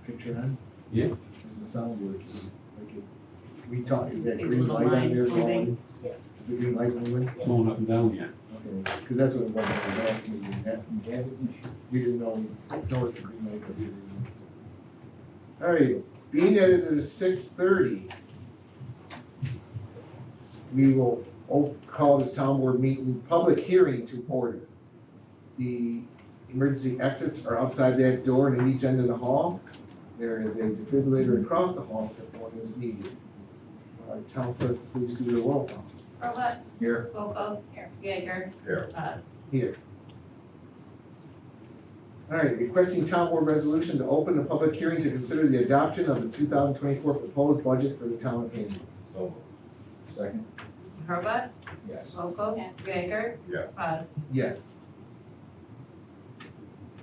Picture on? Yeah. There's the sound working. Like it, we talk, is that See the green little light on lines there moving? going? Yeah. Is the green light moving? Going up and down, yeah. Okay, because that's what it was in the last meeting, that, you didn't know, notice the green light. But you didn't. All right, being that it is 6:30, we will call this town board meeting, public hearing to order. The emergency exits are outside that door and at each end of the hall. There is a defibrillator across the hall if one is needed. Town clerk, please do the roll call. Robot, Here. Boco, here, Jaeger. Here. Us. Here. All right, requesting town board resolution to open a public hearing to consider the adoption of the 2024 proposed budget for the town of Hammond. So. Second? Robot, Yes. Boco, Jaeger. Yes. Us. Yes.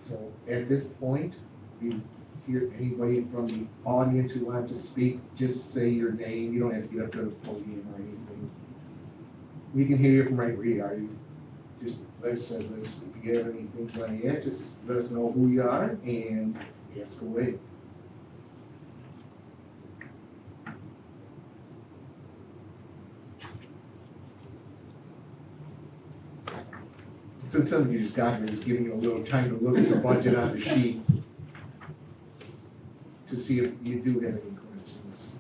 So at this point, you hear anybody from the audience who wants to speak, just say your name. You don't have to get up to the podium or anything. We can hear you from right where you are. You just, like I said, if you have anything you want to add, just let us know who you are and ask away. Since some of you just got here, just giving you a little time to look at the budget on the sheet to see if you do have any questions.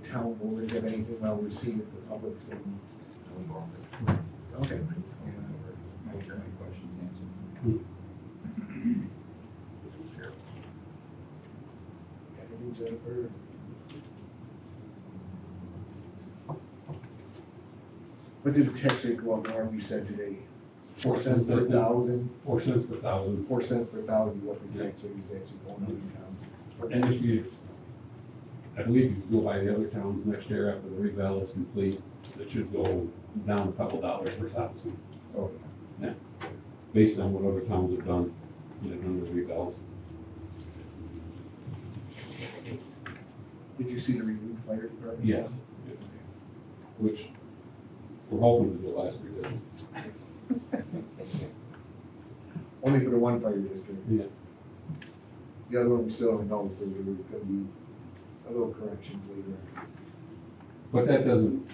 The town board have anything while we're seeing if the public's in. Okay. Anything, Jennifer? What did the tax rate go up, Norm, you said today? 4 cents per thousand? 4 cents per thousand. 4 cents per thousand, what the tax rate is actually going up in town. And if you, I believe you can go by the other towns next year after the revale is complete, it should go down a couple dollars per thousand. Okay. Yeah, based on what other towns have done, on the revales. Did you see the renewed fire department? Yes. Which we're hoping to do last year. Only for the one fire district. Yeah. The other one we still don't know, so there's gonna be a little correction later. But that doesn't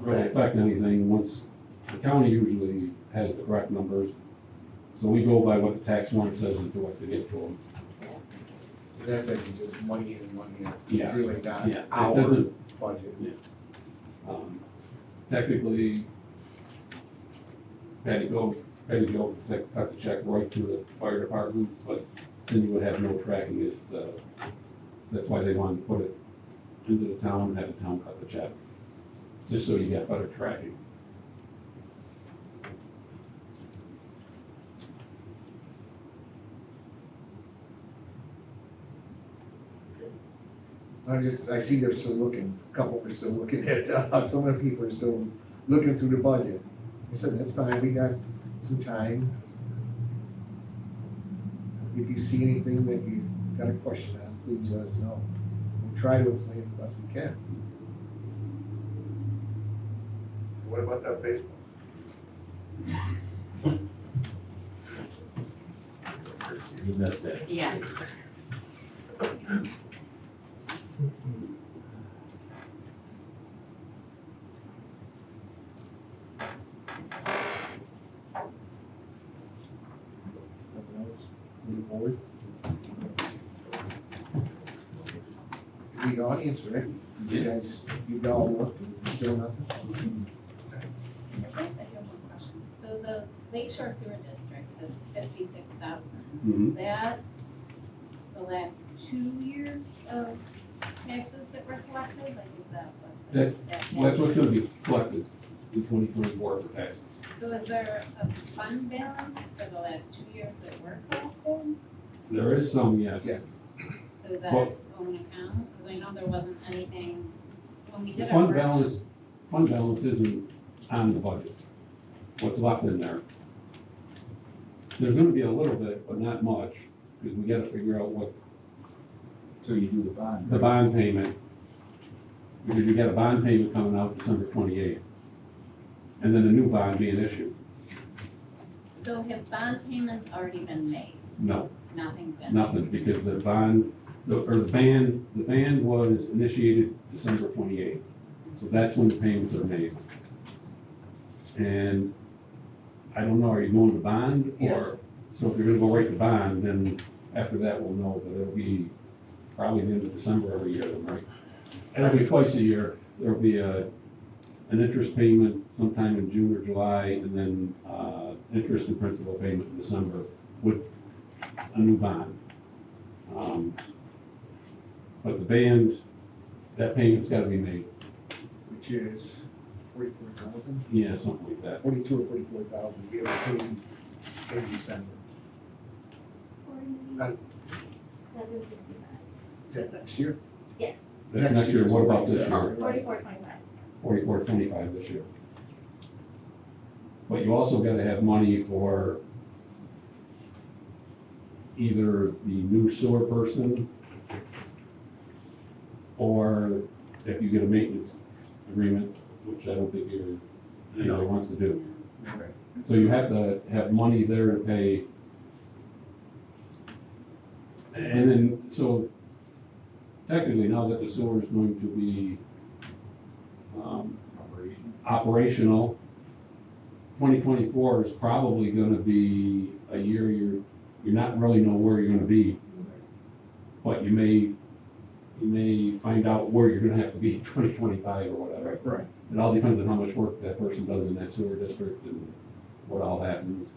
really affect anything once, the county usually has the correct numbers. So we go by what the tax warrant says and do what they get to them. That's actually just money in and money out. Yes. It's really not Yeah, it our doesn't- budget. Technically, Patty Joe cut the check right to the fire departments, but then you would have no tracking that's why they wanted to put it into the town and have the town cut the check, just so you get better tracking. I see they're still looking, a couple are still looking at, some of the people are still looking through the budget. I said, that's fine, we got some time. If you see anything that you got a question on, please let us know. We'll try to explain it the best we can. What about that baseball? You missed that. Yeah. Nothing else? Move forward. The audience, right? You guys, you all looked and still nothing? I guess I have one question. So the Lake Shore Sewer District is 56,000. Mhm. Is that the last 2 years of taxes that were collected? Like, is that what? That's what's gonna be collected in 2024 for taxes. So is there a fund balance for the last 2 years that were collected? There is some, yes. Yes. So that's Well- own account? Because I know there wasn't anything, when we The did our fund balance isn't on the budget. What's left in there? There's gonna be a little bit, but not much, because we gotta figure out what So you do the bond? the bond payment, because you got a bond payment coming out December 28th. and then a new bond being issued. So have bond payments already been made? No, Nothing's been? nothing, because the bond, the ban was initiated December 28th. So that's when the payments are made. And I don't know, are you going to bond? Or Yes. So if you're gonna go right to bond, then after that we'll know, but it'll be probably the end of December every year, right? It'll be twice a year. There'll be an interest payment sometime in June or July, and then, interest and principal payment in December with a new bond. But the band, that payment's gotta be made, Which is 44,000, yeah, something like that. 42 or 44,000, we have paid in December. Uh, 4765. Is that next year? Yes, That's next year, what about this year? 4425. 4425 this year. But you also gotta have money for either the new sewer person, or if you get a maintenance agreement, which I don't think anybody wants to do. Okay. So you have to have money there to pay. And then, so technically, now that the sewer is going to be, operational, 2024 is probably gonna be a year you're not really know where you're gonna be. But you may find out where you're gonna have to be in 2025 or whatever. Right. It all depends on how much work that person does in that sewer district and what all happens.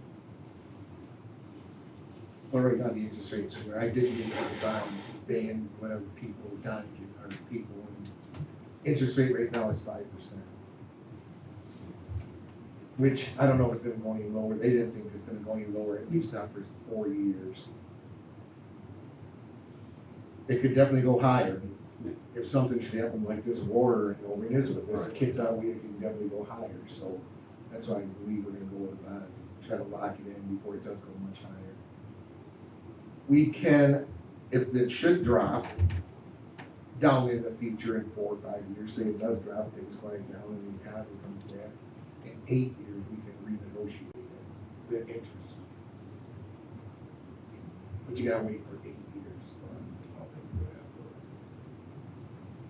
Well, right now, the interest rates are where I did get a bond ban, whatever people, Don, or people, and interest rate right now is 5%. Which, I don't know if it's gonna go any lower, they didn't think it's gonna go any lower, at least not for 4 years. It could definitely go higher, if something should happen like this war and over in Israel, there's kids out, it can definitely go higher, so that's why I believe we're gonna go with a bond, try to lock it in before it does go much higher. We can, if it should drop down in the future in 4 or 5 years, say it does drop, things quiet down and the economy comes back, in 8 years, we can renegotiate it, the interest. But you gotta wait for 8 years.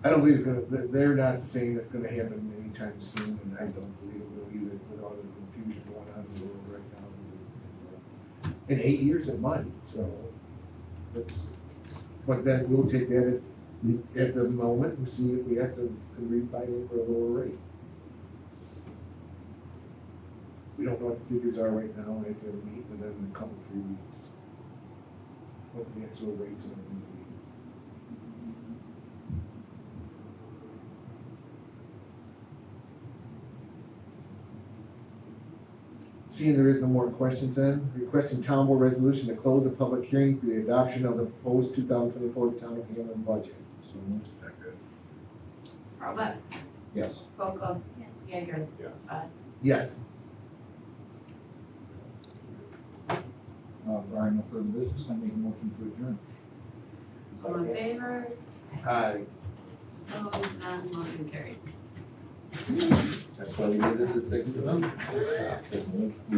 I don't believe it's gonna, they're not saying it's gonna happen anytime soon, and I don't believe it will either with all the confusion going on in the world right now. In 8 years, it might, so, that's, but then we'll take that at the moment and see if we have to refinance for a lower rate. We don't know what the figures are right now, we have to meet with them in a couple, 3 weeks. What the actual rates are going to be. Seeing there is no more questions then, requesting town board resolution to close the public hearing for the adoption of the proposed 2024 town of Hamlin budget. So moved. Robert, Yes. Boco, Yes. Yeager. Yeah. Bud. Yes. Brian, no further business, I make a motion to adjourn. All in favor? Aye. Opposed, none, motion carried. That's why we did this at 6 to them.